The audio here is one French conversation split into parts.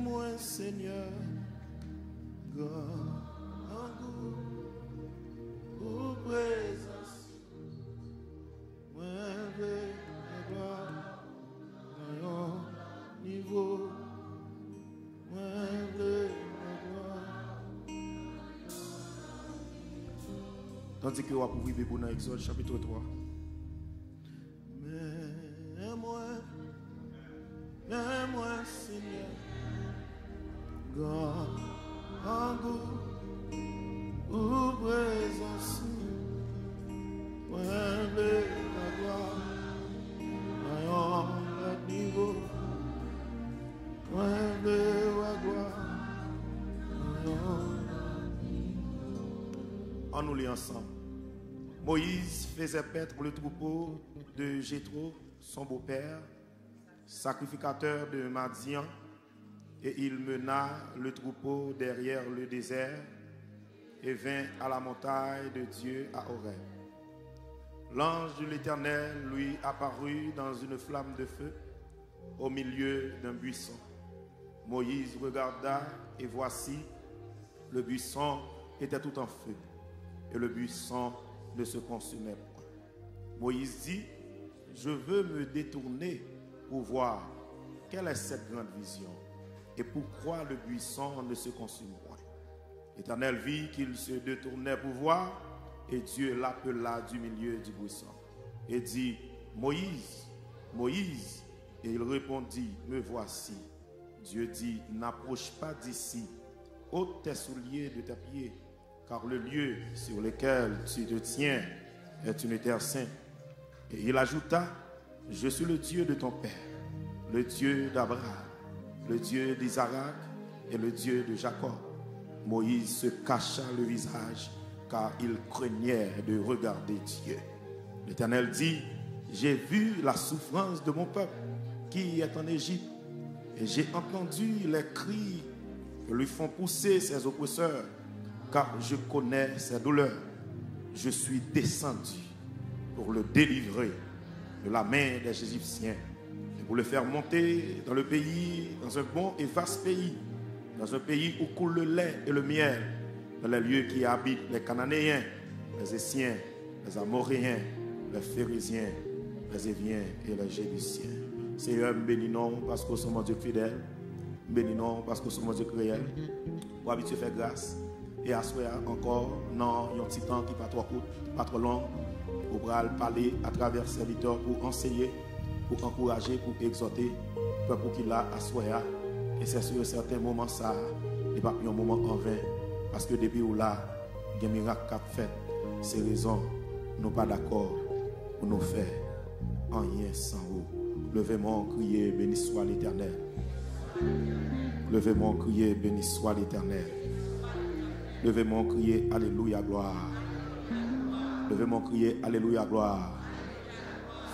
moi Seigneur, grand goût pour présence. Moi veux gloire à niveau. Moi veux gloire. Tandis que vous pouvez vivre pour dans Exode chapitre 3. Mais moi Seigneur, grand goût pour présence. Moi veux la gloire à niveau. Moi veux la gloire. On nous lit ensemble. Moïse faisait paître le troupeau de Jéthro, son beau-père, sacrificateur de Madian, et il mena le troupeau derrière le désert et vint à la montagne de Dieu à Horeb. L'ange de l'Éternel lui apparut dans une flamme de feu au milieu d'un buisson. Moïse regarda et voici, le buisson était tout en feu et le buisson ne se consumait point. Moïse dit, je veux me détourner pour voir quelle est cette grande vision et pourquoi le buisson ne se consume point. L'Éternel vit qu'il se détournait pour voir et Dieu l'appela du milieu du buisson et dit, Moïse, Moïse. Et il répondit, me voici. Dieu dit, n'approche pas d'ici, ôte tes souliers de tes pieds, car le lieu sur lequel tu te tiens est une terre sainte. Et il ajouta, je suis le Dieu de ton père, le Dieu d'Abraham, le Dieu d'Isaac et le Dieu de Jacob. Moïse se cacha le visage, car il craignait de regarder Dieu. L'Éternel dit, j'ai vu la souffrance de mon peuple qui est en Égypte, et j'ai entendu les cris que lui font pousser ses oppresseurs, car je connais ses douleurs. Je suis descendu pour le délivrer de la main des Égyptiens et pour le faire monter dans le pays, dans un bon et vaste pays, dans un pays où coule le lait et le miel, dans les lieux qui habitent les Cananéens, les Essiens, les Amoréens, les Phérésiens, les Éviens et les Jébusiens. Seigneur, bénis-nous parce que nous sommes Dieu fidèle, bénis-nous parce que nous sommes Dieu cruel, pour habituer faire grâce. Et assoyer encore dans un petit temps qui n'est pas trop court, pas trop long, pour parler à travers serviteurs, pour enseigner, pour encourager, pour exhorter, pour qu'il a assoyer. Et c'est sur certains moments, ça n'est pas un moment en vain, parce que depuis où là, il y a un miracle qui a fait, c'est raison, nous pas d'accord pour nous faire en rien sans vous. Levez-moi, criez, béni soit l'Éternel. Levez-moi, criez, béni soit l'Éternel. Levez-moi, criez, alléluia, gloire. Levez-moi, criez, alléluia, gloire.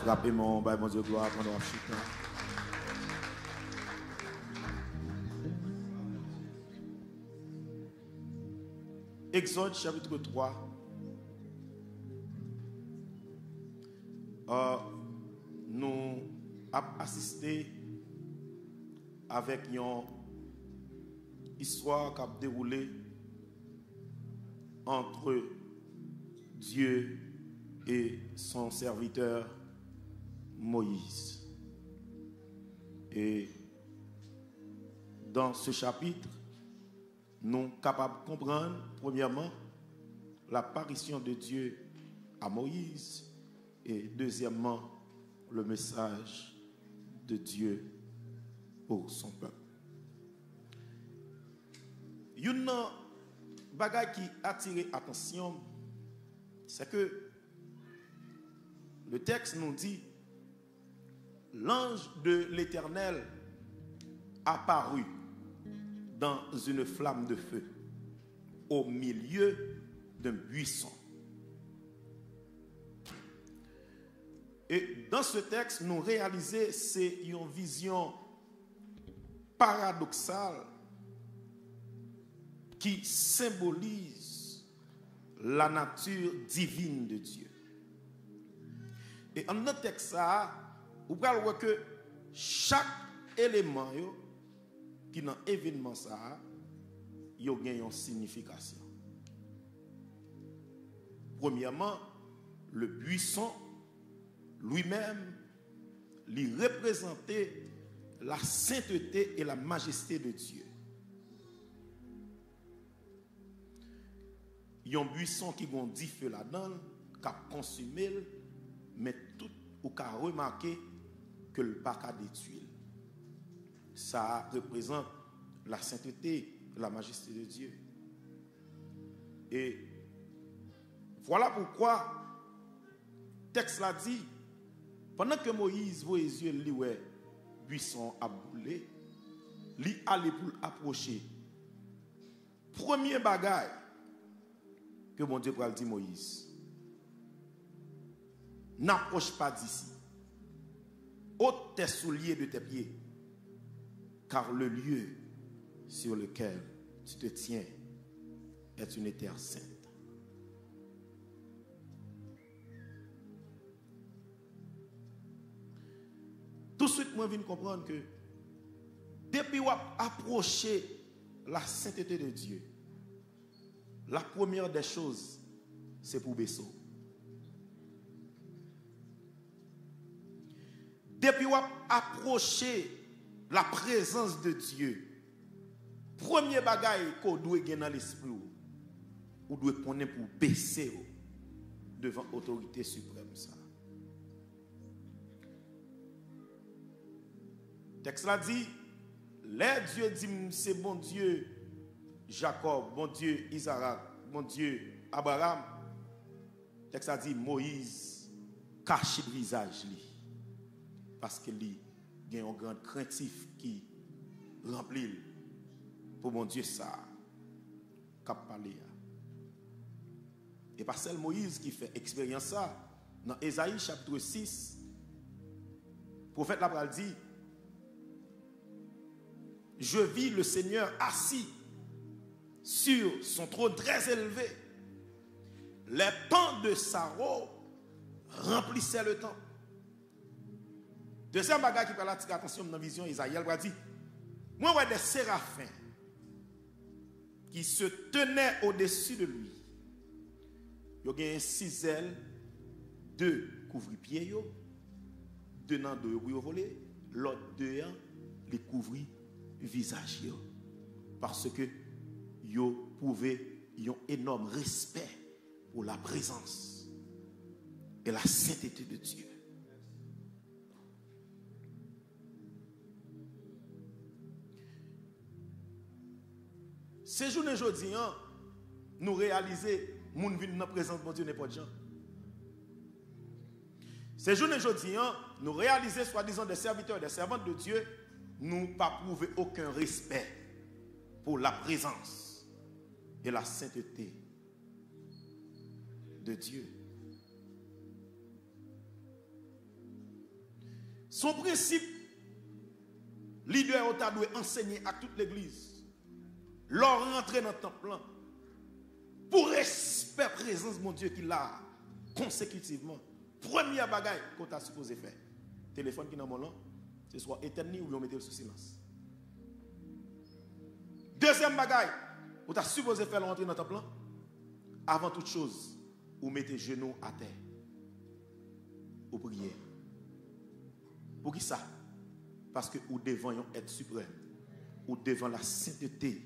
Frappez-moi, mon Dieu, gloire, pendant la chute. Exode chapitre 3. Nous avons assisté avec une histoire qui a déroulé entre Dieu et son serviteur Moïse. Et dans ce chapitre, nous sommes capables de comprendre, premièrement, l'apparition de Dieu à Moïse et deuxièmement, le message de Dieu pour son peuple. Une bagaille qui attire l'attention, c'est que le texte nous dit l'ange de l'Éternel apparut dans une flamme de feu au milieu d'un buisson. Et dans ce texte, nous réalisons c'est une vision paradoxale qui symbolise la nature divine de Dieu. Et en notre texte, vous pouvez voir que chaque élément qui dans l'événement ça, il y a une signification. Premièrement, le buisson lui-même lui représentait la sainteté et la majesté de Dieu. Il y a un buisson qui a 10 feux là-dedans, qui a consumé, mais tout ou qui a remarqué que le pas a détruit. Ça représente la sainteté et la majesté de Dieu. Et voilà pourquoi le texte l'a dit, pendant que Moïse voit les yeux, lui, ouais, buisson a boulé, lui allait pour approcher. Premier bagage que mon Dieu va dire Moïse, n'approche pas d'ici. Ôte tes souliers de tes pieds, car le lieu sur lequel tu te tiens est une terre sainte. Tout de suite, moi, je viens comprendre que depuis qu'on a approché la sainteté de Dieu, la première des choses, c'est pour baisser. Depuis qu'on a approché la présence de Dieu, premier bagage qu'on doit gagner dans l'esprit, ou doit prendre pour baisser devant l'autorité suprême. Ça. Le texte là dit, les dieux dit c'est bon Dieu Jacob, bon Dieu Isaac, bon Dieu Abraham. Le texte a dit Moïse cache le visage lui parce que lui il y a un grand craintif qui remplit pour mon Dieu ça cap parler. Et pas seulement Moïse qui fait expérience ça dans Ésaïe chapitre 6. Le prophète là dit je vis le Seigneur assis sur son trône très élevé. Les pans de sa robe remplissaient le temple. Deuxième bagage qui parle attirer attention dans la vision, Isaïe va dire moi, ouais des séraphins qui se tenaient au-dessus de lui. Il y a 6 ailes, 2 couvre-pieds, 2 dans 2 pour voler, l'autre 2 les couvrir visage parce que yo pouvez un énorme respect pour la présence et la sainteté de Dieu. Ces journées aujourd'hui, nous réalisons moun vin dans présence de Dieu n'est pas de gens. Ces journées aujourd'hui, nous réalisons soi-disant des serviteurs et des servantes de Dieu, nous pas prouver aucun respect pour la présence et la sainteté de Dieu. Son principe, leader doit enseigner à toute l'église, leur rentrer dans le temple, pour respect présence de mon Dieu qu'il a consécutivement. Première bagaille qu'on t'a supposé faire. Téléphone qui est dans mon nom, ce soit éternel ou on mette sous silence. Deuxième bagaille, vous avez supposé faire l'entrée dans ton plan. Avant toute chose, vous mettez genoux à terre. Vous priez. Pour qui ça? Parce que vous devant être suprême. Ou devant la sainteté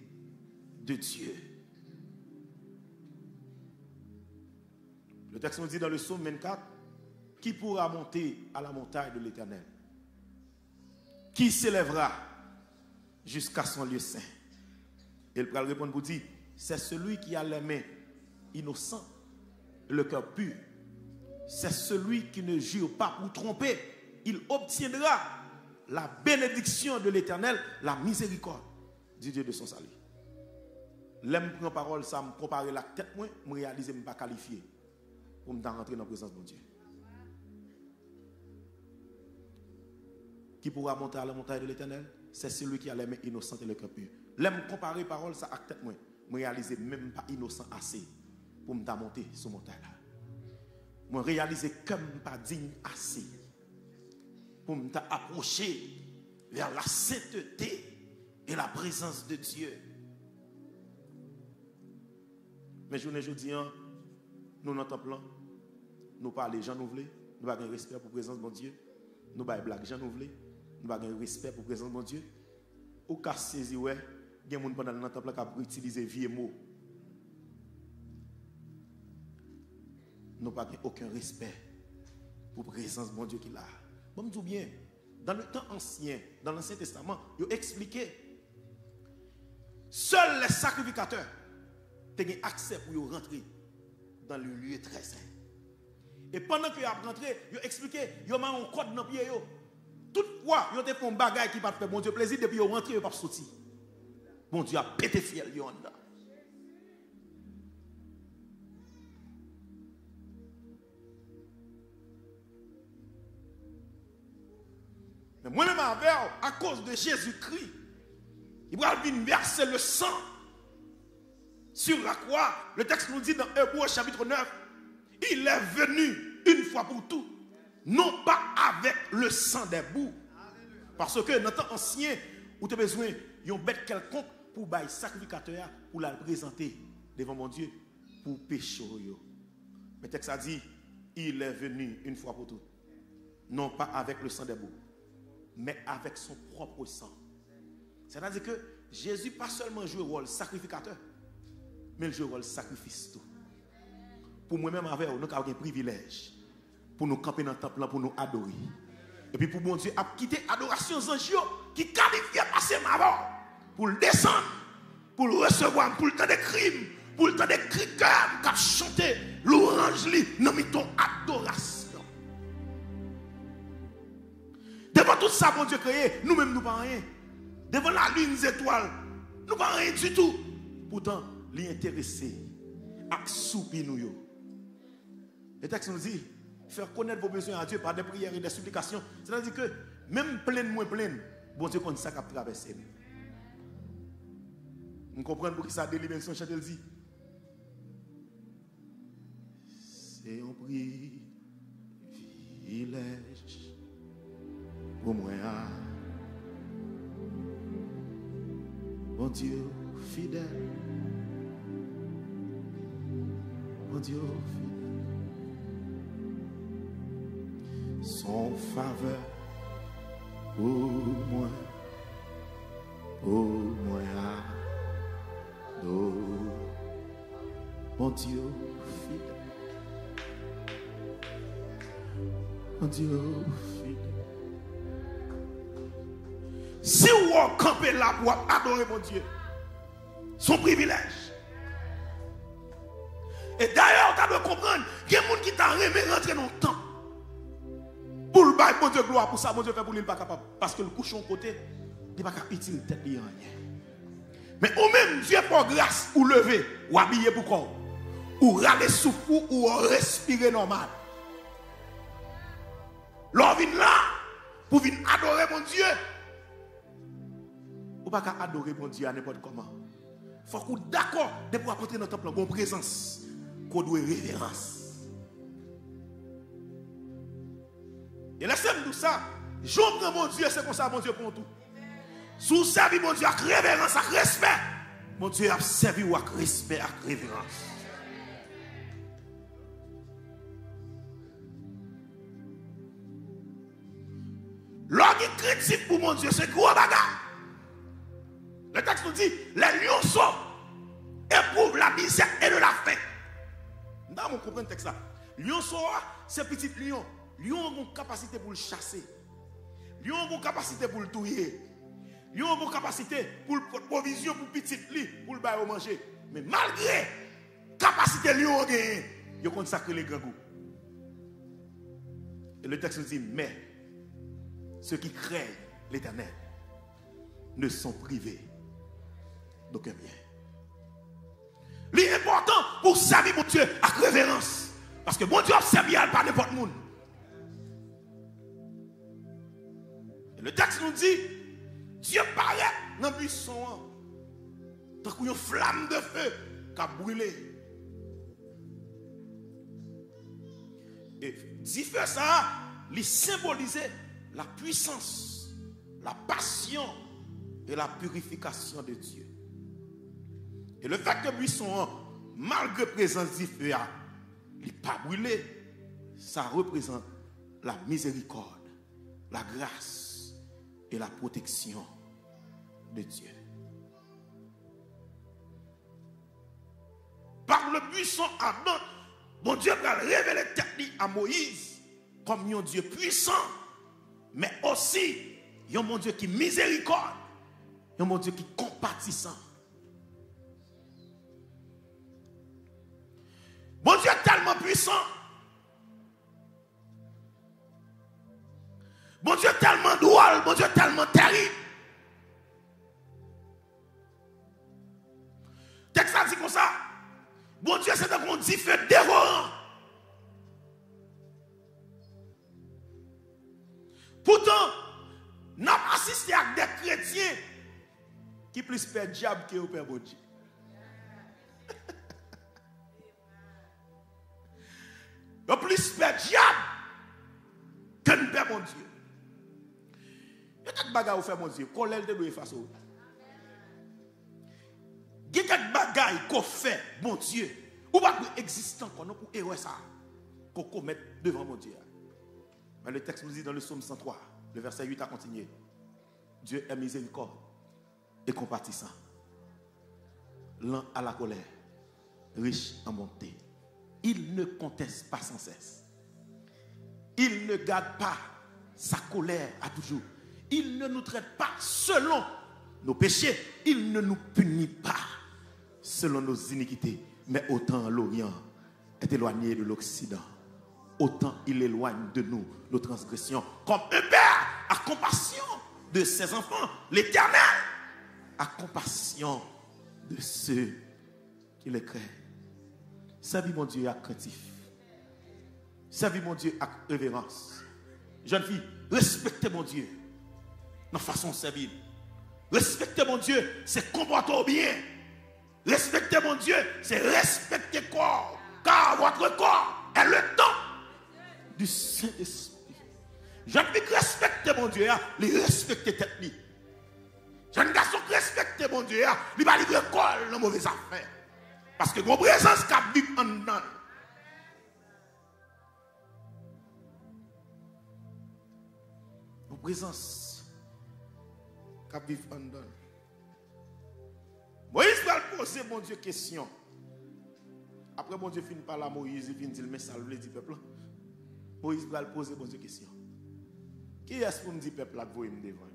de Dieu. Le texte nous dit dans le psaume 24, qui pourra monter à la montagne de l'Éternel? Qui s'élèvera jusqu'à son lieu saint? Et il va répondre pour dire, c'est celui qui a les mains innocentes, le cœur pur. C'est celui qui ne jure pas pour tromper. Il obtiendra la bénédiction de l'Éternel, la miséricorde du Dieu de son salut. L'aime prendre parole, ça me comparer la tête, moi, me réaliser, me pas qualifier pour me rentrer dans la présence de Dieu. Qui pourra monter à la montagne de l'Éternel? C'est celui qui a les mains innocentes et le cœur pur. L'aime comparer parole, ça avec tête, moi, me réaliser même pas innocent assez pour me monter sur montagne là. Moi réaliser comme pas digne assez pour me approcher vers la sainteté et la présence de Dieu. Mais je vous dis, nous dans le temple, nous parlons gens nous voulons, nous avons un respect pour la présence de mon Dieu. Nous avons blague gens nous voulons, nous avons un respect pour la présence de mon Dieu. Au cas saisi, ouais, il y a des gens pendant le temple qui ont utilisé vieux mots. Nous n'avons aucun respect pour la présence de mon Dieu qui est là. Bon, je dis bien, dans le temps ancien, dans l'Ancien Testament, il a expliqué seuls les sacrificateurs ont accès pour rentrer dans le lieu très saint. Et pendant qu'ils ont rentré, ils ont expliqué, ils ont mis un code dans le pied. Toutefois, ils ont fait un bagage qui va faire mon Dieu plaisir, depuis qu'ils ont rentré, ils ne sont pas sortis. Mon Dieu a pété le ciel. Mais moi-même, à cause de Jésus-Christ, il va venir verser le sang sur la croix. Le texte nous dit dans Hébreux chapitre 9, il est venu une fois pour tout, non pas avec le sang des boucs. Parce que dans le temps ancien, où tu as besoin d'une bête quelconque pour bailler sacrificateur, pour la présenter devant mon Dieu, pour pécher. Le texte a dit, il est venu une fois pour tout, non pas avec le sang des boucs, mais avec son propre sang. C'est-à-dire que Jésus pas seulement joue le rôle sacrificateur, mais il joue le rôle sacrifice tout. Pour moi-même, avec nous avons un privilège pour nous camper dans le temple, pour nous adorer. Et puis pour mon Dieu, à quitter l'adoration aux anges qui qualifie à passer ma mort, pour le descendre, pour le recevoir, pour le temps des crimes, pour le temps des cris de cœur, pour chanter l'orange, nous mettons adoration. Devant tout ça, mon Dieu créé, nous-mêmes, nous ne pas rien. Devant la lune, les étoiles, nous ne pas rien du tout. Pourtant, les intéressés, à souper nous. Le texte nous dit, faire connaître vos besoins à Dieu par des prières et des supplications. C'est-à-dire que, même pleine, moins pleine, bon Dieu connaît ça qui a traversé. Vous comprenez pour qui ça délivre son chant, il dit. C'est un privilège pour moi. Mon Dieu fidèle. Mon Dieu fidèle. Son faveur pour moi, mon Dieu fidèle, mon Dieu fidèle. Si vous campez là pour adorer mon Dieu, son privilège. Et d'ailleurs, tu dois comprendre qu'il y a des gens qui t'ont rentrer dans le temps. Pour le bail, mon Dieu, gloire, pour ça, mon Dieu, fait pour lui, il n'est pas capable. Parce que le couchon côté, il n'est pas capable d'utiliser tête de rien. Mais au même Dieu pour grâce, ou lever, ou habiller pour corps, ou râler souffle, ou respirer normal. L'on vient là, pour venir adorer mon Dieu. Ou pas qu'à adorer mon Dieu à n'importe comment. Il faut qu'on d'accord de pouvoir apporter notre temple en bonne présence, qu'on doit révérence. Et laissez-moi tout ça. J'ouvre mon Dieu, c'est comme ça, mon Dieu, pour tout. Sous servi mon Dieu avec révérence, avec respect. Mon Dieu a servi avec respect, avec révérence. L'orgue critique pour mon Dieu, c'est gros bagarre. Le texte nous dit, les lionceaux éprouvent la misère et de la faim. Nous comprenons le texte là. Lionceau, c'est petit lion. Lion a une capacité pour le chasser. Lion a une capacité pour le tuer. Lion a une capacité pour le provision pour petit lit, pour le bailler manger. Mais malgré la capacité lion a gagné, il a consacré les grands goûts. Et le texte nous dit, mais ceux qui craignent l'Éternel ne sont privés d'aucun bien. L'important pour servir mon Dieu avec révérence. Parce que mon Dieu a servi par n'importe qui. Le texte nous dit, Dieu paraît dans le buisson, tant qu'une flamme de feu qui a brûlé. Et dit feu ça, il symbolisait la puissance, la passion et la purification de Dieu. Et le fait que buisson, malgré la présence du feu, il n'est pas brûlé, ça représente la miséricorde, la grâce et la protection de Dieu. Par le buisson ardent, bon Dieu va révéler technique à Moïse comme un Dieu puissant, mais aussi un mon Dieu qui miséricorde, un mon Dieu qui compatissant. Bon Dieu est tellement puissant. Bon Dieu est tellement drôle, bon Dieu est tellement terrible. Texte ça dit comme ça. Bon Dieu, c'est un dit fait dévorant. Pourtant, nous avons assisté à des chrétiens qui plus perdent diable que au Père bon Dieu. Ils plus perdent diable que nous Père bon Dieu. Il y a quelques bagages au Père bon Dieu, qu'on l'aide de face au. Il y a quelques bagages qu'on fait, bon Dieu, ou pas existant pour héros ça, qu'on commet devant mon Dieu. Mais le texte nous dit dans le psaume 103, le verset 8 a continué. Dieu est miséricorde et compatissant, lent à la colère, riche en bonté. Il ne conteste pas sans cesse. Il ne garde pas sa colère à toujours. Il ne nous traite pas selon nos péchés. Il ne nous punit pas selon nos iniquités. Mais autant l'Orient est éloigné de l'Occident, autant il éloigne de nous nos transgressions. Comme un père a compassion de ses enfants, l'Éternel a compassion de ceux qui le craignent. Servez mon Dieu à craintif. Servez mon Dieu à révérence. Jeune fille, respectez mon Dieu dans la façon de servir. Respectez mon Dieu, c'est comporter bien. Respectez mon Dieu, c'est respecter le corps. Car votre corps est le temple du Saint-Esprit. Jeune fille, respectez mon Dieu, les respectez tête. Jeune garçon, respectez mon Dieu, il va livrer col dans mauvaise affaire. Parce que mon présence qui vit en dedans. Mon présence qui vit en dedans. Moïse va poser mon Dieu question. Après mon Dieu finit par là, Moïse vient dire mais ça veut dire peuple. Moïse va poser mon Dieu question. Qui est-ce pour me dire peuple là que vous me devant?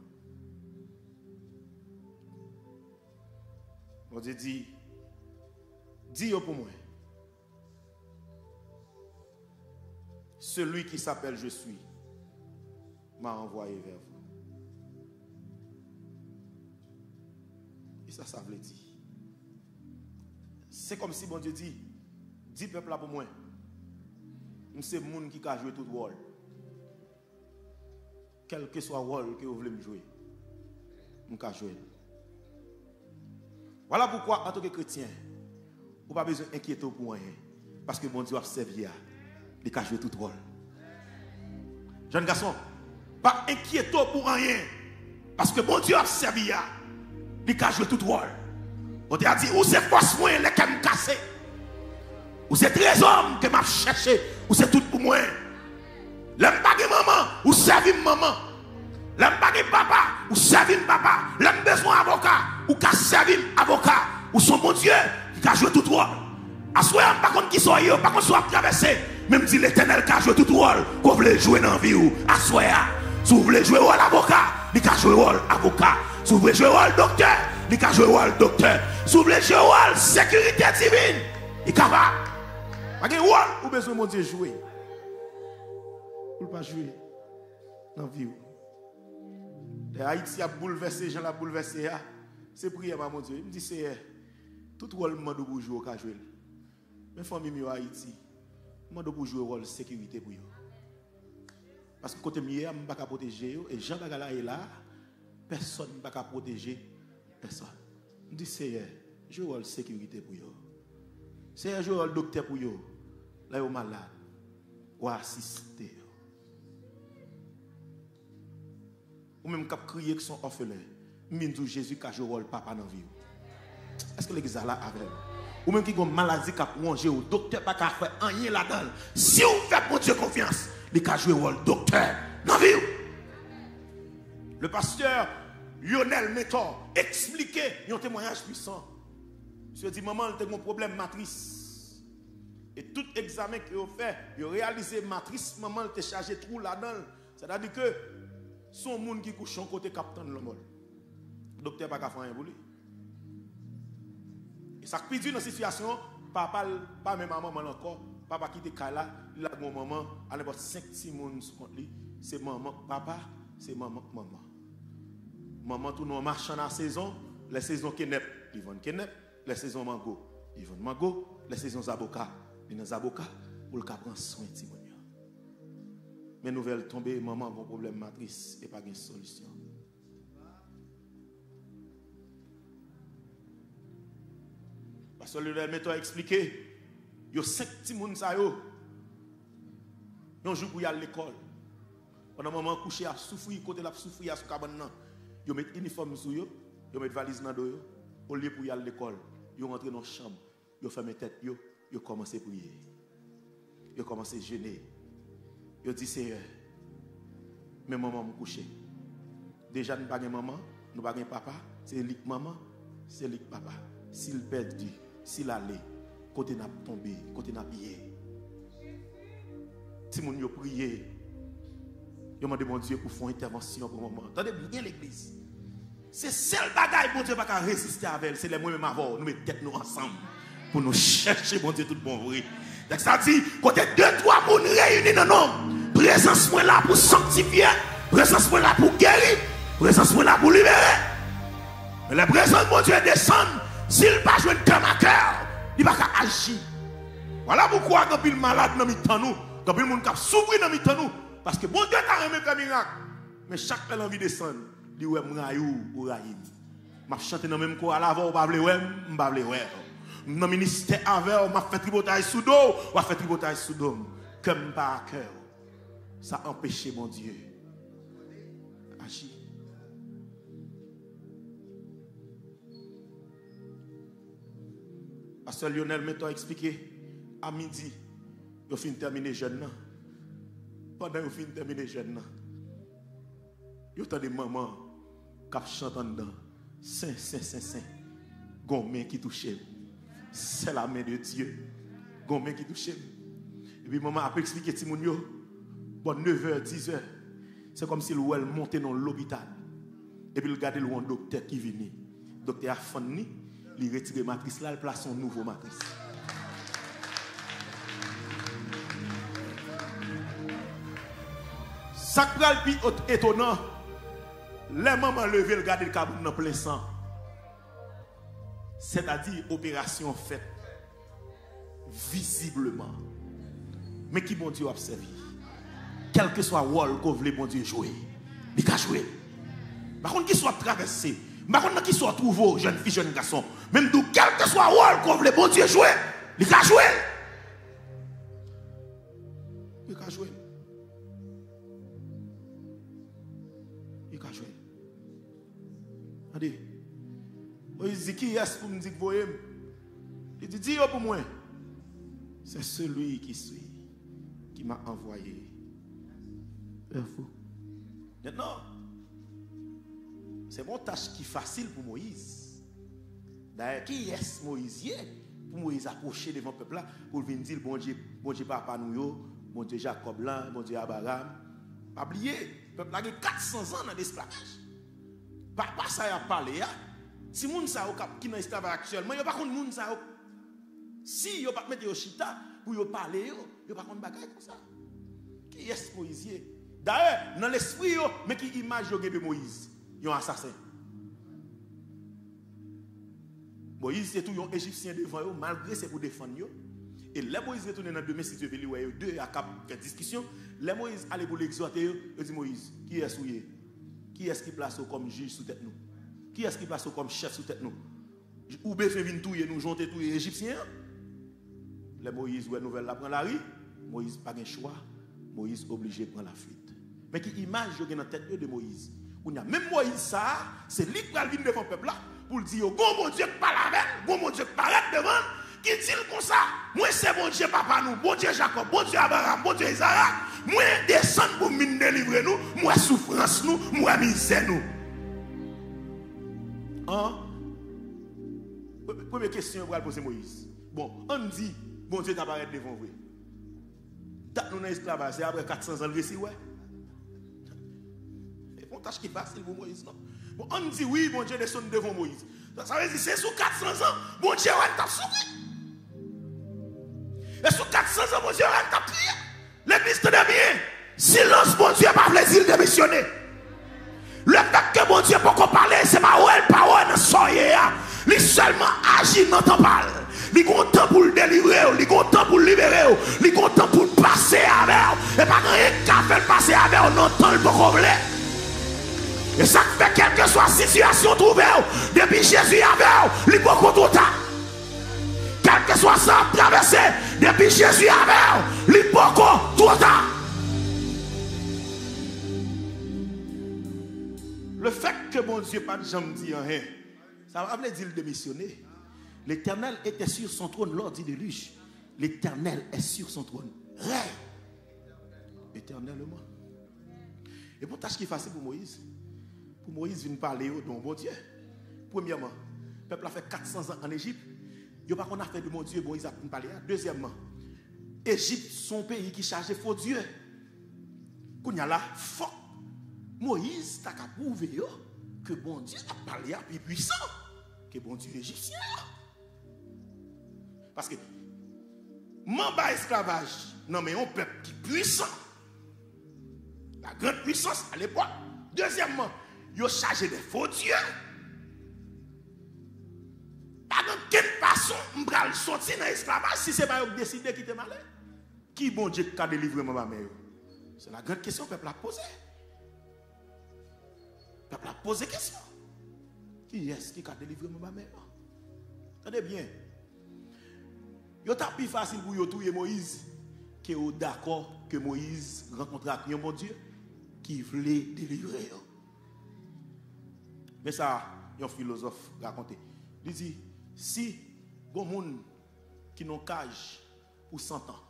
Mon Dieu dit, dis pour moi. Celui qui s'appelle Je suis m'a envoyé vers vous. Et ça veut dire. C'est comme si bon Dieu dit, dis peuple là pour moi. C'est le monde qui a joué tout rôle. Quel que soit le rôle que vous voulez me jouer. Je vais jouer. Voilà pourquoi, en tant que chrétien, vous n'avez pas besoin d'inquiéter pour rien. Parce que bon Dieu a servi. Il a joué tout rôle. Jeune garçon, pas inquiéter pour rien. Parce que bon Dieu a servi. Il a joué tout rôle. On a dit, où c'est force moi, les qui me cassé. Où c'est 13 hommes que m'a cherché. Où c'est tout pour moi. L'homme pas de maman, ou servi maman. L'homme pas de papa, ou servi papa. L'homme besoin avocat, ou qu'a servi avocat. Ou son bon Dieu, qui a joué tout rôle. À ce moment, par contre, qui soit yo, par contre, soit traversé. Même si l'Éternel qui a joué tout rôle, qu'on voulait jouer dans la vie, ou à ce moment, si vous voulez jouer rôle avocat, il a joué rôle avocat. Si vous voulez jouer rôle docteur, il a joué rôle docteur. Si vous voulez jouer rôle sécurité divine, il est capable. Pas de rôle, ou besoin de mon Dieu jouer. Ou pas jouer dans la vie. Haïti a bouleversé, Jean l'a bouleversé. C'est prière, mon Dieu. Il me dit, c'est tout rôle de pour jouer au jouer. Mais famille en Haïti, je pour jouer rôle sécurité pour eux. Parce que côté mieux, je ne peux pas protéger et Jean Bagala est là, personne ne peut pas protéger personne. Je dis c'est jouer rôle sécurité pour eux. C'est jouer rôle docteur pour eux. Là ils malade ou assister. Ou même cap crier que sont orphelins. Mindou Jésus qui a joué rôle papa dans la vie. Est-ce que l'église est là avec vous? Ou même qui a une maladie qui a rongé, au docteur pas qu'à faire rien là-dedans. Si vous faites mon Dieu confiance, il a joué rôle docteur dans la vie. Le pasteur Lionel Méthor expliquait un témoignage puissant. Je dis, maman, elle a un problème matrice. Et tout examen qu'il a fait, il a réalisé matrice, maman, elle a chargé trou là-dedans. C'est-à-dire que son monde qui couche en côté capitaine de l'homme. Le docteur n'a pas fait rien pour lui. Et ça qui dit dans cette situation, papa, pas même maman encore, papa qui était là, il a mon maman, à n'importe 5 petits monde contre lui, c'est maman, papa, c'est maman, maman. Maman, tout nous marche dans la saison, les saisons qui n'est, ils vont qui n'est, les saisons mango, ils vont mango, les saisons zaboka, ils vont zaboka, pour le cas prendre soin de Timonia. Mais nouvelle tombée, maman a un problème matrice et pas de solution. Parce que le méthode a expliqué, il y a 5 petits moun sa yo. Un jour pour y aller à l'école. Pendant maman couché à souffrir, côté la souffrir à sous cabane nan. Yo met uniforme sou yo, yo met valise nan do yo, au lieu pour y aller à l'école, yo rentre dans chambre, yo ferme tête yo, yo commence à prier. Yo commence à jeûner. Yo dit Seigneur, mais maman me couché. Déjà nous pas de maman, nous pas de papa, c'est lui maman, c'est lui papa. S'il perdu, s'il allait, côté n'a tombé, côté n'a pillé. Si moun yo prié, yo m'a demandé Dieu pour faire une intervention pour maman. Attendez bien l'église. C'est seul bagaille bon Dieu pas qu'à résister avec elle, c'est les moi-même avant, nous mettons tête nous ensemble pour nous chercher bon Dieu tout bon vrai. Donc ça dit côté 2-3 moun réunis dans nous, présence moi là pour sanctifier, présence moi là pour guérir, présence moi là pour libérer. Mais la présence de mon Dieu descend, s'il pas jouer de à cœur, il va pas agir. Voilà pourquoi quand il est malade dans mi-temps nous, quand il monde qui souffrir dans mi-temps nous, parce que bon Dieu t'a remis comme miracle. Mais chaque fois l'envie descend, dit ouais m'rayou ou raïm. M'a chanté dans même quoi à l'avant ou pas vle ouais, m'pa vle ouais. Dans ministère avec m'a fait tripotage sous dos, ou fait tripotage sous dos comme pas à cœur. Ça empêche mon Dieu agir. Pasteur Lionel Méthor a expliqué à midi, il a fini de terminer jeune. Pendant qu'il a fini de terminer jeune, il y a des mamans qui chantent dedans. Saint, Saint, Saint, Saint. Gomme qui touche. C'est la main de Dieu. Gomme qui touche. Et puis maman a expliqué à Timounio, bon 9h, 10h, c'est comme si elle montait dans l'hôpital. Et puis il regardait le docteur qui vient. Le docteur a fini. Il retire la matrice là, il place son nouveau matrice. Ça qui est le plus étonnant, les mamans levé le garder le cabane dans plein sang. C'est-à-dire opération faite visiblement. Mais qui bon Dieu a observé? Quel que soit le rôle que vous bon Dieu jouer, il a joué. Par contre, qu'il soit traversé. Par contre, qui soit trouvé, jeune fille, jeune garçon, même d'où quel que soit le rôle qu'on veut bon Dieu jouer, il a joué. Il a joué. Il a joué. Allez. Il dit qui est pour me dire que vous voyez? Il dit dis pour moi. C'est celui qui suit, qui m'a envoyé. Maintenant, c'est mon tâche qui est facile pour Moïse. D'ailleurs, qui est Moïse? Pour Moïse approcher devant le peuple là, pour venir dire bon Dieu papa nous, bon Dieu Jacob là, bon Dieu Abraham. Pas oublier, le peuple là a 400 ans dans l'esclavage. Papa ça a parlé. Si moun sa qui dans l'esclavage actuellement, il n'y a pas contre moun sa. Si yo pas mettre yo chita pour yo parler yo pas contre bagaille comme ça. Qui est Moïse? D'ailleurs, dans l'esprit yo, mais qui image yo de Moïse? Yon assassin. Moïse c'est tout yon égyptien devant eux malgré c'est pour défendre yo. Et les Moïse retourne dans demain si Dieu veut lui deux à cap faire discussion, les Moïse allait pour l'exhorter yo, il dit Moïse, qui est souillé? Qui est-ce qui place comme juge sous tête nous? Qui est-ce qui place comme chef sous tête nous? Ou bien fait venir touyer nous jonter touyer égyptiens? Les Moïse ouais nouvelle la prend la rue, Moïse pas de choix, Moïse obligé de prendre la fuite. Mais qui image yo dans tête de Moïse? Même Moïse, ça, c'est lui qui va venir devant le peuple là pour dire, bon Dieu qui parle avec, bon Dieu qui parle devant, qui dit comme ça, moi c'est bon Dieu papa nous, bon Dieu Jacob, bon Dieu Abraham, bon Dieu Isaac, moi descendre pour me délivrer nous, moi souffrance nous, moi misère nous. Hein? Première question, on va poser Moïse. Bon, on dit, bon Dieu t'apparaît devant vous. Date nous dans l'esclavage, c'est après 400 ans le récit, ouais. C'est une tâche qui est facile pour Moïse, non? Bon, on dit, oui, bon Dieu descend devant Moïse. Ça veut dire, c'est sous 400 ans, bon Dieu va t'app souffrir. Et sous 400 ans, bon Dieu va t'app prier. L'église te dit bien, silence, bon Dieu, pas plaisir de missionner. Le fait que bon Dieu peut parler, c'est pas où elle parole dans soyez. Il seulement agit dans ton parle. Il est content pour le délivrer, il est content pour le libérer, il est content pour le passer avec. Et pas rien qu'à faire passer avec, on entend le problème. Et ça fait quelle que soit la situation trouvée, depuis Jésus avec, il est beaucoup trop tard. Quelle que soit ça traversé, depuis Jésus avec, il est beaucoup trop tard. Le fait que mon Dieu pas de jamais dit rien, ça va dire le démissionner. L'Éternel était sur son trône lors du déluge. L'Éternel est sur son trône. Règne éternellement. Et pour tâche qui est facile pour Moïse vient parler au don bon Dieu. Premièrement, le peuple a fait 400 ans en Égypte. Il n'y a pas qu'on a fait de mon Dieu, Moïse a parlé. Deuxièmement, Égypte, son pays qui chargeait faux Dieu. Qu'on y a là, fuck. Moïse t'a prouvé que bon Dieu a parlé à plus puissant que bon Dieu égyptien. Parce que m'en esclavage, non mais un peuple qui est puissant. La grande puissance à l'époque. Deuxièmement, il a chargé de faux dieux. Pas de quelle façon on va sortir dans l'esclavage si ce n'est pas eux qui décident de quitter malin. Qui bon Dieu qui a délivré ma mère? C'est la grande question que le peuple a posée. Le peuple a posé question. Qui est-ce qui a délivré ma mère? Attendez bien. Il est plus facile pour vous tuer Moïse que vous d'accord que Moïse rencontre un bon Dieu qui voulait délivrer. Mais ça, un philosophe raconté. Il dit, si bon monde qui n'ont cage pour 100 ans,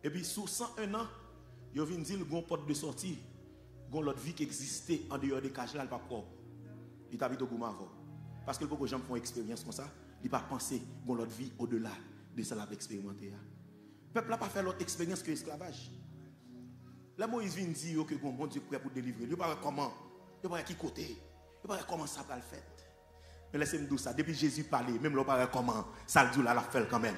et puis sous 101 ans, il vient dire qu'il y a une porte de sortie, il y a l'autre vie qui existait en dehors des cages là, il pas propre. Il habite au Gouma avant. Parce que beaucoup de gens font expérience comme ça, il pas penser qu'il y a l'autre vie au-delà de ça qu'il a expérimenté. Le peuple n'a pas fait l'autre expérience que l'esclavage. Là, Moïse vient dire que bon Dieu est prêt pour délivrer. Il ne sait pas comment, il ne sait pas qui côté, il ne sait pas comment ça va le faire. Mais laissez-moi dire ça, depuis Jésus parlait, même le pas comment, ça le dit là, la fait quand même.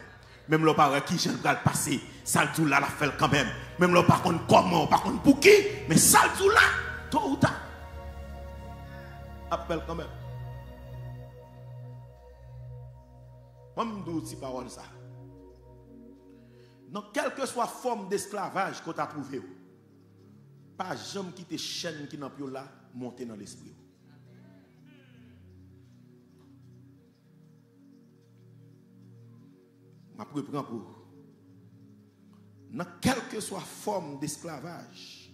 Même le pas qui je vais le passer, ça le dit là, la fait quand même. Même le pas contre comment, pas contre pour qui, mais ça le dit là, tôt ou tard. Appelle quand même. Moi, je me dis une parole ça. Dans quelle que soit forme d'esclavage qu'on a trouvé, pas jamais quitter chaîne qui n'a plus là, monter dans l'esprit. Je reprends pour. Dans quelle que soit forme d'esclavage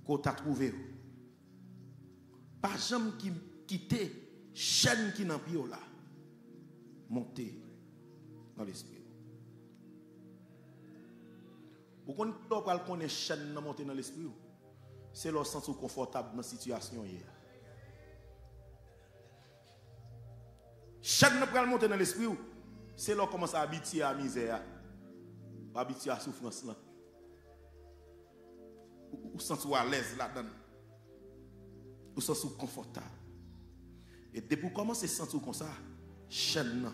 qu'on a trouvé, pas jamais quitter chaîne qui n'a plus là, monter dans l'esprit. Vous connaissez chaîne monter dans l'esprit, c'est leur sens confortable dans la situation hier. Chaîne ne monter dans l'esprit, c'est leur commence à habituer à la misère, habituer à la souffrance là. Ou sens à l'aise là-dedans. Ou sens confortable. Et depuis vous commencez à se sentir comme ça, chaîne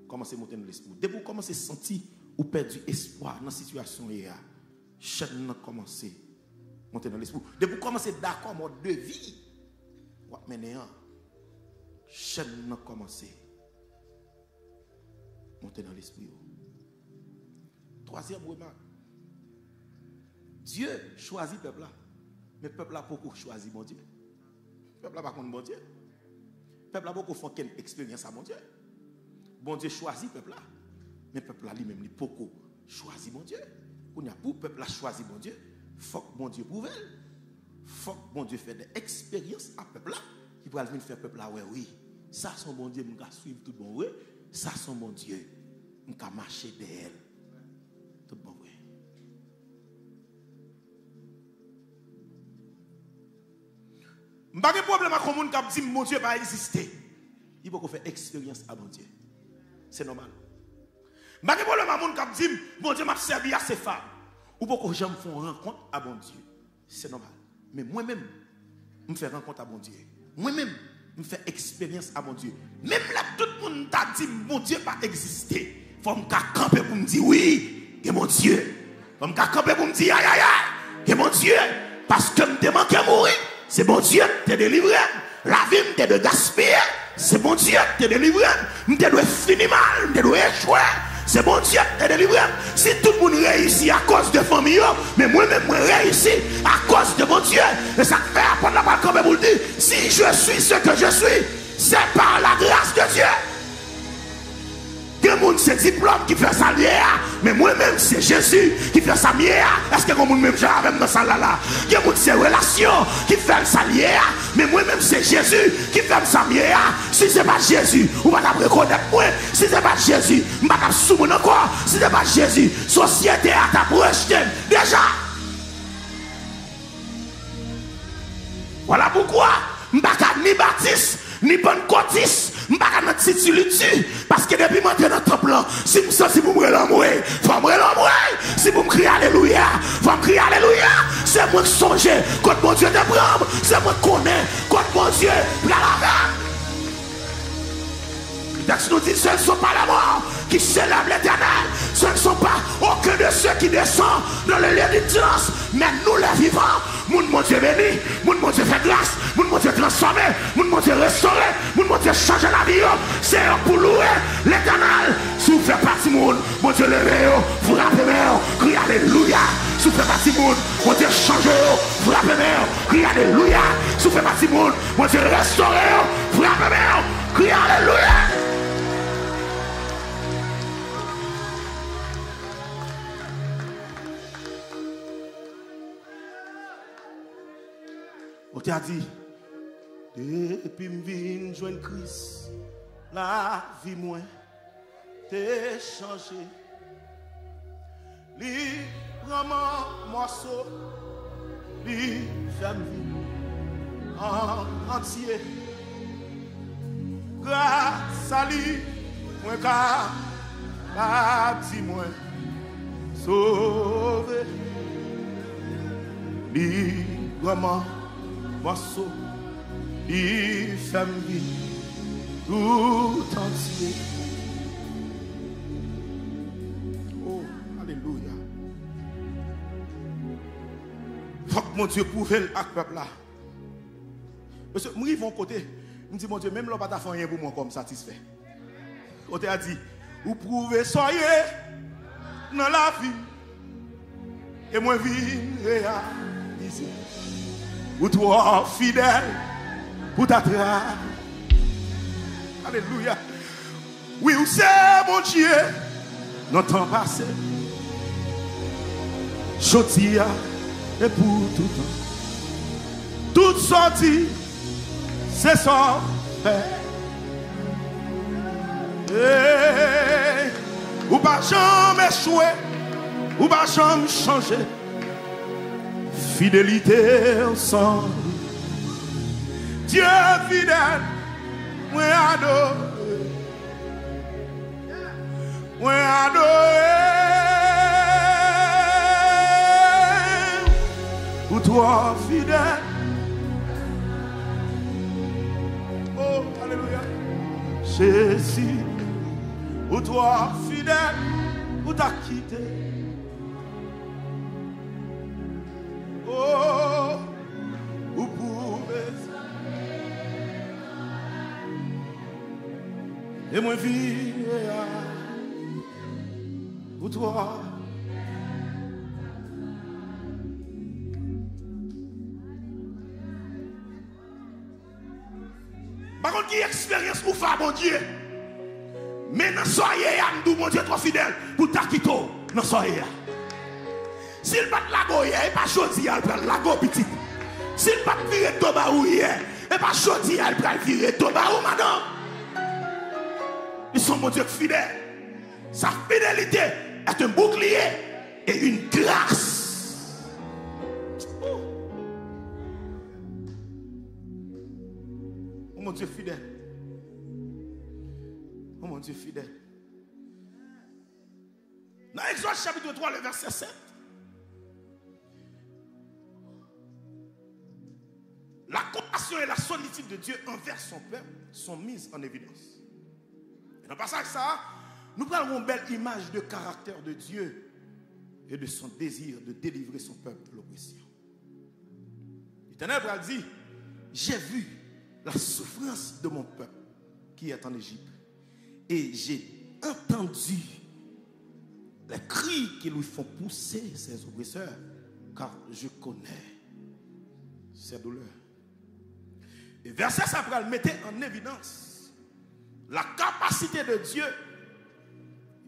commence à monter dans l'esprit. Depuis vous commencez à se sentir ou perdu espoir dans la situation hier, chaîne commence à monter dans l'esprit. Depuis vous commencez d'accord mode de vie, ou mener un chaîne commence à monter dans l'esprit. Troisième remarque. Dieu choisit le peuple là. Mais le peuple là beaucoup choisi mon Dieu. Le peuple là pas contre bon Dieu. Le peuple là beaucoup font quelle expérience à mon Dieu. Bon Dieu choisit le peuple là. Mais le peuple là lui-même, il beaucoup choisi mon Dieu. Quand il y a pour le peuple là choisi mon Dieu, faut que bon Dieu prouve. Faut que bon Dieu fait des expériences à peuple là. Qui va venir faire peuple là, ouais, oui. Ça, son bon Dieu, je vais suivre tout bon, oui. Ça, son bon Dieu, je vais marcher derrière. Tout bon, oui. Je n'ai pas de problème avec les gens qui disent que mon Dieu va exister. Il faut faire expérience à mon Dieu. C'est normal. Je n'ai pas de problème avec les gens qui disent que mon Dieu m'a servi à ces femmes. Ou pour que les gens font rencontre à mon Dieu. C'est normal. Mais moi-même, je me fais rencontre à mon Dieu. Moi-même, je me fais expérience à mon Dieu. Même là, tout le monde t'a dit que mon Dieu va exister. Il faut me camper pour me dire oui, et mon Dieu. Il faut me camper pour me dire aïe aïe aïe, et mon Dieu. Parce que je me demande à mourir. C'est mon Dieu qui t'a délivré. La vie m'était de gaspiller. C'est mon Dieu qui t'a délivré. M'était de finir mal, m'était de échouer. C'est mon Dieu qui t'a délivré. Si tout le monde réussit à cause de famille, mais moi-même, je réussis à cause de mon Dieu. Et ça fait apprendre la parole comme vous le dites. Si je suis ce que je suis, c'est par la grâce de Dieu. Que monde c'est diplôme qui fait ça lié, mais moi-même c'est Jésus qui fait ça lié. Est-ce que vous même genre avec dans ça là? Que monde c'est relation qui fait ça lié, mais moi-même c'est Jésus qui fait ça lié. Si c'est pas Jésus, vous va pas reconnaître moi. Si c'est pas Jésus, vous va pas souvenir encore. Si c'est pas Jésus, société a ta projeté déjà. Voilà pourquoi je ne suis pas ni baptiste, ni pentecôtiste. Je ne suis pas notre titulitude. Parce que depuis que je suis dans notre plan, si vous sentez vous me l'amouer, il faut me l'amouer. Si vous me criez Alléluia, il faut me crier Alléluia. C'est moi qui songe quand mon Dieu te prend. C'est moi qui connais quand mon Dieu la lave. Le texte nous dit ce ne sont pas les morts qui célèbrent l'Éternel. Ce ne sont pas aucun de ceux qui descendent dans le lieu du silence. Mais nous les vivants, mon Dieu béni, mon Dieu fait grâce, mon Dieu transformé, mon Dieu restauré, mon Dieu changer la vie. C'est pour louer l'Éternel. Si vous faites partie du monde, mon Dieu levé, vous rappelez, criez Alléluia. Si vous faites partie du monde, mon Dieu changé, vous rappelez, criez Alléluia. Si vous faites partie du monde, mon Dieu restauré, vous rappelez, criez Alléluia. On t'a dit, depuis que je viens joindre Christ, la vie moins t'est changé. Li prend mon morceau, li fait vie en entier. Grâce à lui, moi car dit moi sauvé. Li prend morceau, il fait vie tout entier. Oh, alléluia. Faut que mon Dieu prouve le peuple là. Parce que moi, ils vont côté, je me dis, mon Dieu, même là, pas faire rien pour moi comme satisfait. Côté a dit, vous prouvez, soyez dans la vie, et moi, vie réalisée. Ou toi fidèle pour ta trace. Alléluia. Oui, où c'est mon Dieu, notre temps passé. Chotia et pour tout temps. Toute sortie, c'est son fait. Ou pas jamais échouer, ou pas jamais changer. Fidélité ensemble. Dieu fidèle, moi adoré. Moi adoré. Pour toi fidèle. Oh, alléluia. Jésus, pour toi fidèle, pour t'a quitté. Oh, vous pouvez. Et moi, vie, pour toi. Par contre, qui expérience pour faire, mon Dieu? Mais non, soyez, mon Dieu, trop fidèle, pour t'acquitter, non, soyez. S'il pas de la go hier, et pas chaudi, il prend la go petit. S'il pas de virer toba ou hier, et pas chaudi, il prend virer toba ou madame. Ils sont mon Dieu fidèle. Sa fidélité est un bouclier et une grâce. Oh mon Dieu fidèle. Oh mon Dieu fidèle. Dans Exode chapitre 3, le verset 7. La compassion et la solitude de Dieu envers son peuple sont mises en évidence. Et dans le passage ça, nous prenons une belle image de caractère de Dieu et de son désir de délivrer son peuple de l'oppression. L'Éternel va dire, j'ai vu la souffrance de mon peuple qui est en Égypte et j'ai entendu les cris qui lui font pousser ses oppresseurs, car je connais ses douleurs. Et verset ça va le mettre en évidence la capacité de Dieu.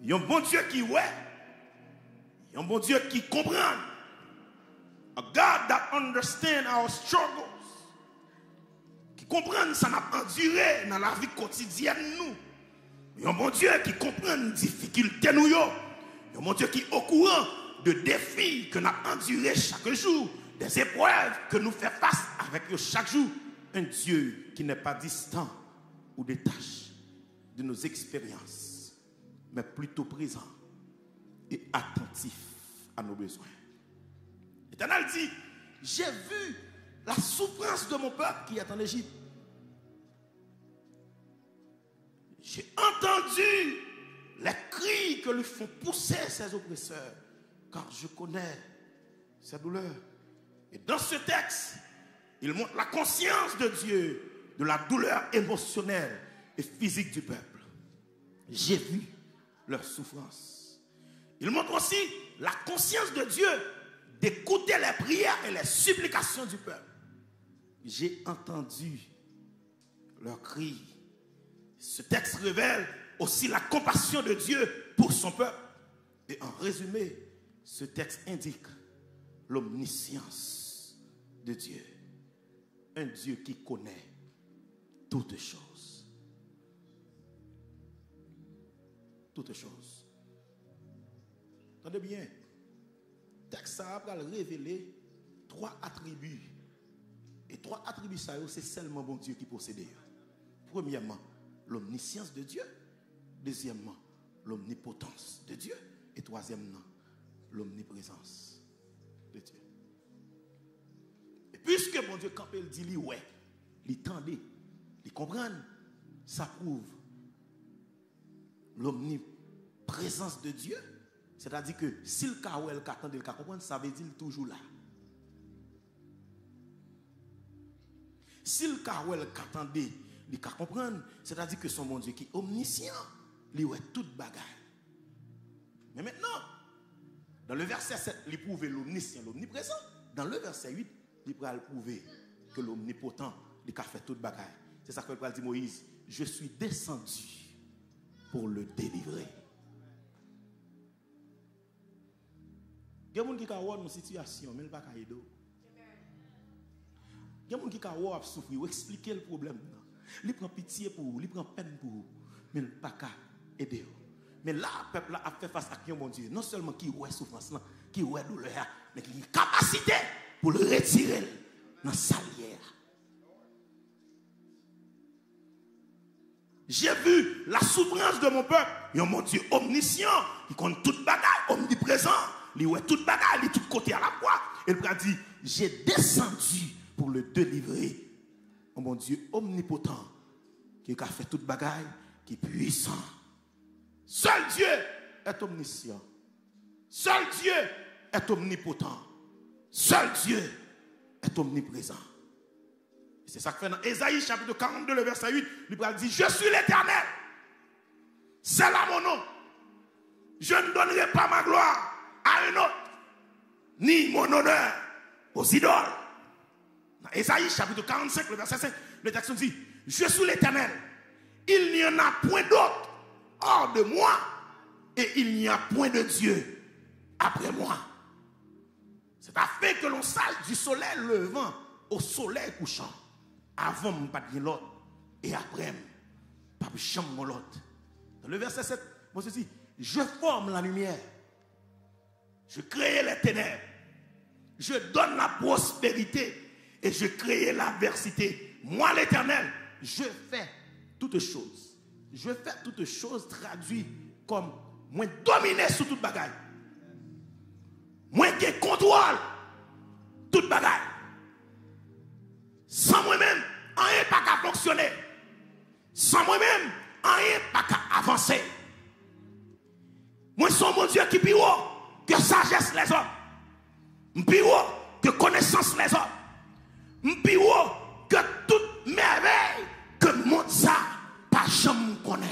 Il y a un bon Dieu qui ouais, il y a un bon Dieu qui comprend. A God that understands our struggles, qui comprend ça n'a pas enduré dans la vie quotidienne nous. Il y a un bon Dieu qui comprend les difficultés nous. Il y a un bon Dieu qui est au courant de défis que nous avons endurés chaque jour, des épreuves que nous faisons face avec eux chaque jour. Un Dieu qui n'est pas distant ou détaché de nos expériences, mais plutôt présent et attentif à nos besoins. L'Éternel dit, j'ai vu la souffrance de mon peuple qui est en Égypte. J'ai entendu les cris que lui font pousser ses oppresseurs, car je connais ses douleurs. Et dans ce texte, il montre la conscience de Dieu de la douleur émotionnelle et physique du peuple. J'ai vu leur souffrance. Il montre aussi la conscience de Dieu d'écouter les prières et les supplications du peuple. J'ai entendu leurs cris. Ce texte révèle aussi la compassion de Dieu pour son peuple. Et en résumé, ce texte indique l'omniscience de Dieu. Un Dieu qui connaît toutes choses. Toutes choses. Attendez bien. Le texte ça va révéler 3 attributs. Et 3 attributs, c'est seulement bon Dieu qui possède. Premièrement, l'omniscience de Dieu. Deuxièmement, l'omnipotence de Dieu. Et troisièmement, l'omniprésence de Dieu. Et puisque mon Dieu, quand il dit, ouais, il tendait, il comprend, ça prouve l'omniprésence de Dieu. C'est-à-dire que si le cas où elle attend, il comprend, ça veut dire toujours là. Si le cas où elle attendait, il comprend, c'est-à-dire que son mon Dieu qui est omniscient, il voit toute bagaille. Mais maintenant, dans le verset 7, il prouve l'omniscient, l'omniprésent. Dans le verset 8, il va prouver que l'omnipotent, il a fait toute bagaille. C'est ça que le dit Moïse, je suis descendu pour le délivrer. Il y a des gens qui ont une situation, mais ils ne peuvent pas aider. Il y a des gens qui ont souffert, ou expliquer le problème. Il prend pitié pour vous, il prend peine pour vous, mais il ne peut pas aider. Mais là, le peuple a fait face à qui, mon Dieu, non seulement qui a souffrance, qui a douleur, mais qui a une capacité pour le retirer dans sa salière. J'ai vu la souffrance de mon peuple. Il y a mon Dieu omniscient, il connaît toute bagaille, omniprésent, il voit toute bagaille, il est tout côté à la fois. Et il a dit, j'ai descendu pour le délivrer. Oh mon Dieu omnipotent, qui a fait toute bagaille, qui est puissant. Seul Dieu est omniscient. Seul Dieu est omnipotent. Seul Dieu est omniprésent. C'est ça que fait dans Ésaïe chapitre 42, le verset 8, il dit, je suis l'Éternel. C'est là mon nom. Je ne donnerai pas ma gloire à un autre, ni mon honneur aux idoles. Dans Ésaïe chapitre 45, le verset 5, le texte dit, je suis l'Éternel. Il n'y en a point d'autre hors de moi, et il n'y a point de Dieu après moi. C'est afin que l'on sache du soleil levant au soleil couchant. Avant, je ne pas dire l'autre. Et après, pas de chambre l'autre. Dans le verset 7, moi je dis, je forme la lumière. Je crée les ténèbres. Je donne la prospérité. Et je crée l'adversité. Moi, l'Éternel, je fais toutes choses. Je fais toutes choses traduit comme moi dominer sur toute bagaille. Moi qui contrôle toute bagaille. Sans moi-même, rien pas qu'à fonctionner. Sans moi-même, rien pas qu'à avancer. Moi, je suis mon Dieu qui est plus haut que sagesse les hommes. Plus haut que connaissance les hommes. Plus haut que toute merveille que le monde ça, pas jamais connaît.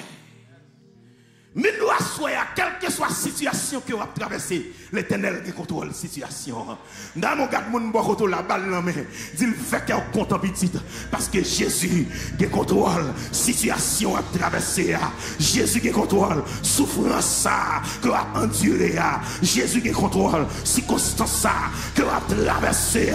Mais nous assoyons, quelle que soit la situation que vous avez traversée, l'Éternel qui contrôle la situation. Dans mon gars, mon bon la balle dans main, dit le fait qu'elle est content petit parce que Jésus qui contrôle la situation à traverser. Jésus qui contrôle la souffrance ça que a enduré. Jésus qui contrôle la circonstance ça que a traversé.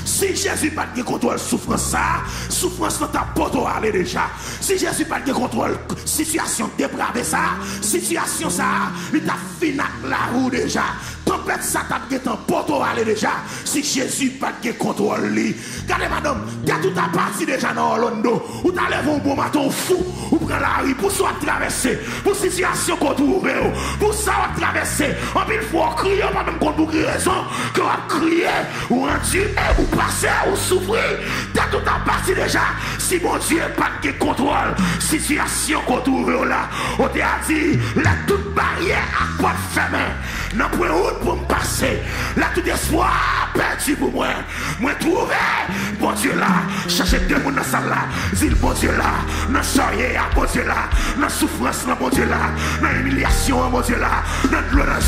Si Jésus pas qui contrôle la souffrance ça, souffrance dans ta porte aller déjà. Si Jésus pas qui contrôle la situation dépravée ça, situation ça, il t'a fini la roue déjà. Tempête ça t'a gagné en porto aller déjà. Si Jésus pas de contrôle lui. Regardez madame, t'as tout à parti déjà dans Orlando. Ou t'as levé un bon matin fou. Ou prend la rue pour soit traverser. Pour situation qu'on trouve. Pour ça on traverser. En pile fois crier, pas même qu'on pour raison. Que on crier, ou rendu, ou passer, ou souffrir. T'as tout à parti déjà. Si mon Dieu pas de contrôle. Situation qu'on trouve là. On t'a dit, la toute barrière à porte fermée. Non point route pour me passer. Là tout espoir perdu pour moi. Moi trouvé, bon Dieu là. Chercher deux monde dans salle là. Dis le bon Dieu là. Dans charrier à bon Dieu là. Dans souffrance là, bon Dieu là. Dans humiliation, bon Dieu là. Dans douleur là,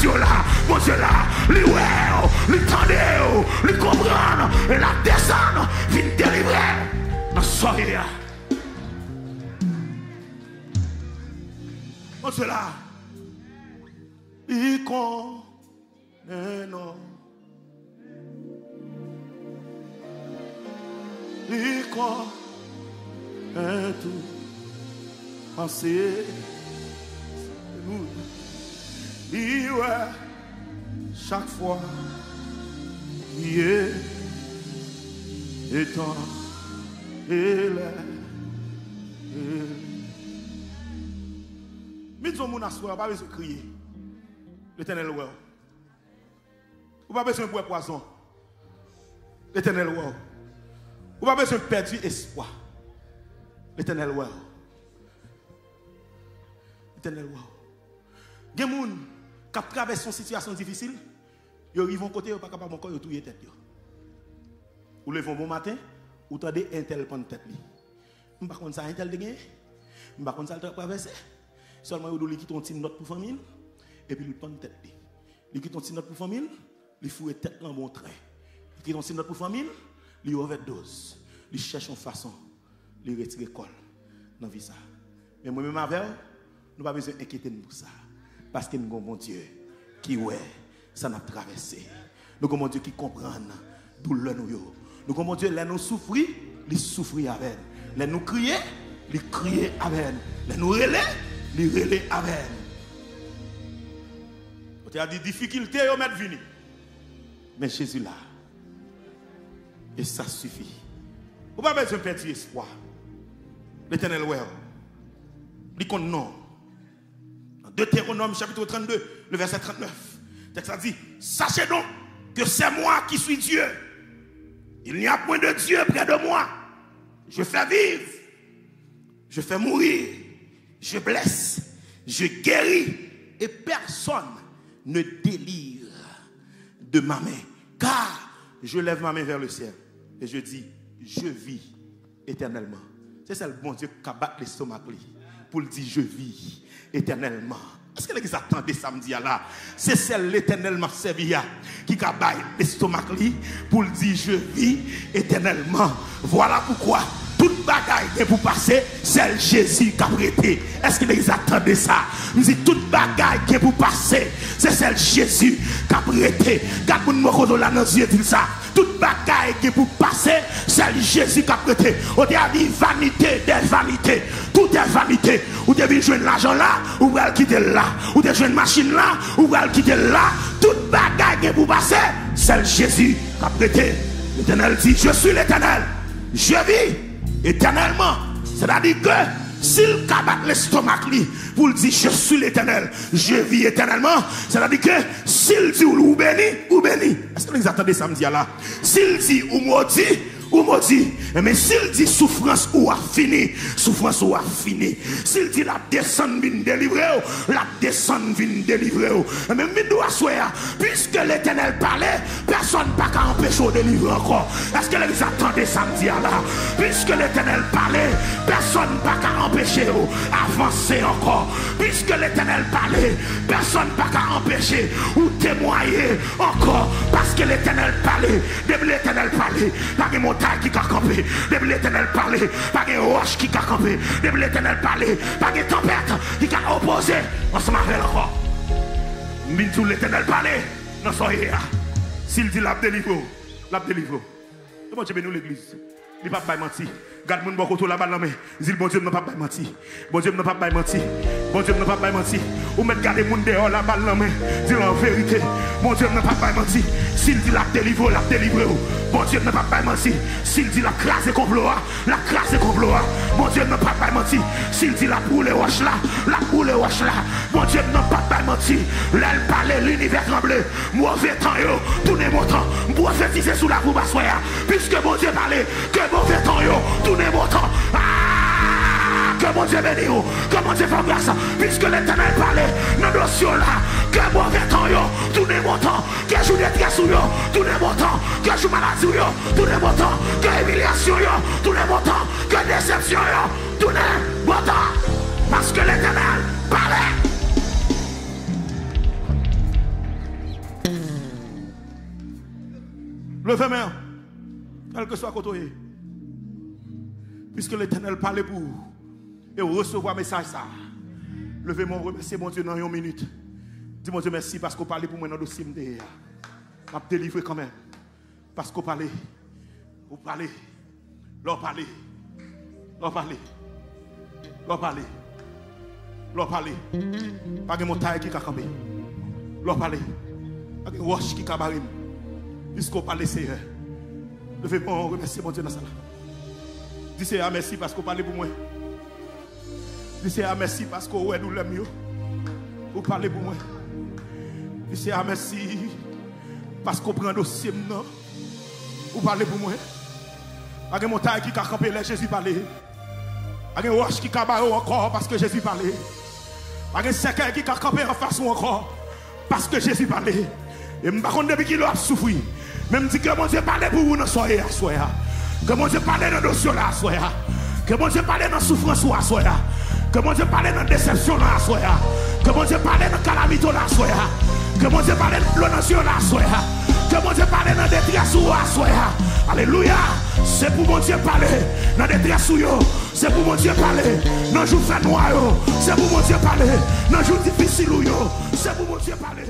bon Dieu là. Lui ouais, lui tendez, lui comprendre. Et la descendre, vient délivrer. Dans charrier. Bon Dieu là. Il connaît non. Il connaît tout. Pensez. Il ouais. Chaque fois. Il est. Étant. Il est. Mais disons, mon assoir, pas besoin de crier. L'Éternel ouais. Ou pas besoin de boire poison. L'Éternel ouais. Ou pas besoin de perdre espoir. L'Éternel ouais. L'Éternel ouais. Il y a des gens qui traversent une situation difficile. Ils arrivent à côté, ils ne sont pas capables de touiller tête. Ou levez bon matin, ou tendez un tel prendre tête. Je ne sais pas ça un tel de gagner. Je ne sais pas ça le traverser. Seulement, il quitte une note pour famille. Et puis il prend tête. Il quitte une note pour famille. Il fout tête dans bon train. Il quitte une note pour famille. Il overdose. Il cherche une façon. Il retire le col dans la vie. Mais moi-même avec nous, nous n'avons pas besoin d'inquiéter pour ça. Parce que nous avons un bon Dieu qui, ouais, ça n'a traversé. Nous avons un bon Dieu qui comprend douleur nous. Nous avons un bon Dieu, là nous souffrir, il souffrit avec. Là nous crier, il crier avec. Là nous relais, il relais avec. Il y a des difficultés à mettre venir. Mais Jésus là. Et ça suffit. Vous n'avez pas besoin de perdre espoir. L'Éternel ouais. Il compte non. Dans Deutéronome chapitre 32, le verset 39. Le texte a dit, sachez donc que c'est moi qui suis Dieu. Il n'y a point de Dieu près de moi. Je fais vivre. Je fais mourir. Je blesse. Je guéris. Et personne ne délire de ma main. Car je lève ma main vers le ciel. Et je dis, je vis éternellement. C'est ça le bon Dieu qui a battu l'estomac pour le dire, je vis éternellement. Est-ce que les attendez samedi là? C'est celle l'éternellement servi qui a battu l'estomac pour le dire, je vis éternellement. Voilà pourquoi toute bagaille qui est pour passer, c'est Jésus qui a prêté. Est-ce que les attendez ça? Je dis toute bagaille qui est pour passer, c'est celle Jésus qui a prêté. Quand mon mot là dans Dieu dit ça, toute bagaille qui est pour passer, c'est Jésus qui a prêté. On a dit vanité des vanités, tout est vanité. Ou devez jouer l'argent là, ou vous allez quitter là, ou devez jouer une machine là, ou vous allez quitter là. Toute bagaille qui est pour passer, c'est Jésus qui a prêté. L'Éternel dit, je suis l'Éternel, je vis éternellement. C'est-à-dire que s'il cabatte l'estomac pour dire je suis l'Éternel, je vis éternellement, c'est-à-dire que s'il dit ou béni, ou béni. Est-ce que vous attendez samedi là? S'il dit ou maudit, ou maudit. Mais s'il dit souffrance ou a fini, souffrance ou a fini. S'il dit la descente vient délivrer, la descente vient délivrer. Mais il doit soyer, puisque l'Éternel parlait, personne n'a qu'à empêcher de délivrer encore. Est-ce que vous attendez samedi là? Puisque l'Éternel parlait, personne n'a qu'à empêcher d'avancer encore. Puisque l'Éternel parlait, personne n'a qu'à empêcher ou témoigner encore. Parce que l'Éternel parlait, depuis l'Éternel parlait, pas de montagne qui a campé, depuis l'Éternel parlait, pas de roche qui a campé, depuis l'Éternel parlait, pas de tempête qui a opposé. On se marre encore. Tout l'Éternel parlait, non soyez là. S'il dit la délivre, la délivre. Comment tu veux nous l'église? Il ne va pas mentir. Garde mon bon côté là-bas, mais il bon Dieu ne va pas mentir. Bon Dieu ne va pas mentir. Bon Dieu ne va pas mentir. Ou mettre garder mon dehors là-bas, mais dis la vérité. Bon Dieu ne va pas mentir. S'il dit la délivre, la délivre. Bon Dieu ne va pas mentir. S'il dit la classe et complot, la classe et complot. Bon Dieu ne va pas mentir. S'il dit la boule et roche là, la boule et roche là. Bon Dieu ne va pas mentir. L'aile parlait, l'univers tremblait. Mauvais temps, yo, tournez mon temps. Prophétiser sous la boue bassoya. Puisque bon Dieu parlait, que mauvais temps, yo, tournez mon temps. Ah, que bon Dieu bénisse, que bon Dieu fasse grâce. Puisque l'Éternel parlait, dans nos cieux là, que mauvais temps, yo, tournez mon temps. Que joue des traces, yo, tournez mon temps. Que joue maladie, yo, tournez mon temps. Que humiliation, yo, tournez mon temps. Que déception, yo, tournez mon temps. Parce que l'Éternel parlait. Levez main, quel que soit côté. Puisque l'Éternel parle pour vous et recevoir message ça. Levez-moi, remerciez mon Dieu dans une minute. Dis mon Dieu merci parce qu'on parle pour moi dans le dossier. Je vais délivrer quand même. Parce qu'on parle. Vous parlez. L'on parle. L'on parle. L'on parle. L'on parle. Pas de montagne qui a campé. L'on parle. Pas de roche qui a barré. Puisqu'on parle, Seigneur. Levez-moi, remerciez mon Dieu dans ça. Dis Seigneur merci parce qu'on parle pour moi. Dis Seigneur merci parce qu'on est nous le mieux. Vous parlez pour moi. Dis Seigneur merci parce qu'on prend le dossier maintenant. Vous parlez pour moi. Pas de montagne qui a campé, Jésus parlait. Pas de roche qui a barré encore parce que Jésus parlait. Pas de cercueil qui a campé en face encore parce que Jésus parlait. Et je ne sais pas depuis qu'il a souffert. Même si que mon Dieu parlait pour vous, soyez à soya. Que mon Dieu parlait dans nos là, soya. Que mon Dieu parlait dans la souffrance, soya. Que mon Dieu parlait dans la déception, soya. Que mon Dieu parlait dans la calamité, soya. Que mon Dieu parlait dans l'onation, soya. Que mon Dieu parlait dans la détresse, soya. Alléluia. C'est pour mon Dieu parler dans la détresse, c'est pour mon Dieu parler dans le jour fait noir. C'est pour mon Dieu parler dans le jour difficile, c'est pour mon Dieu parler.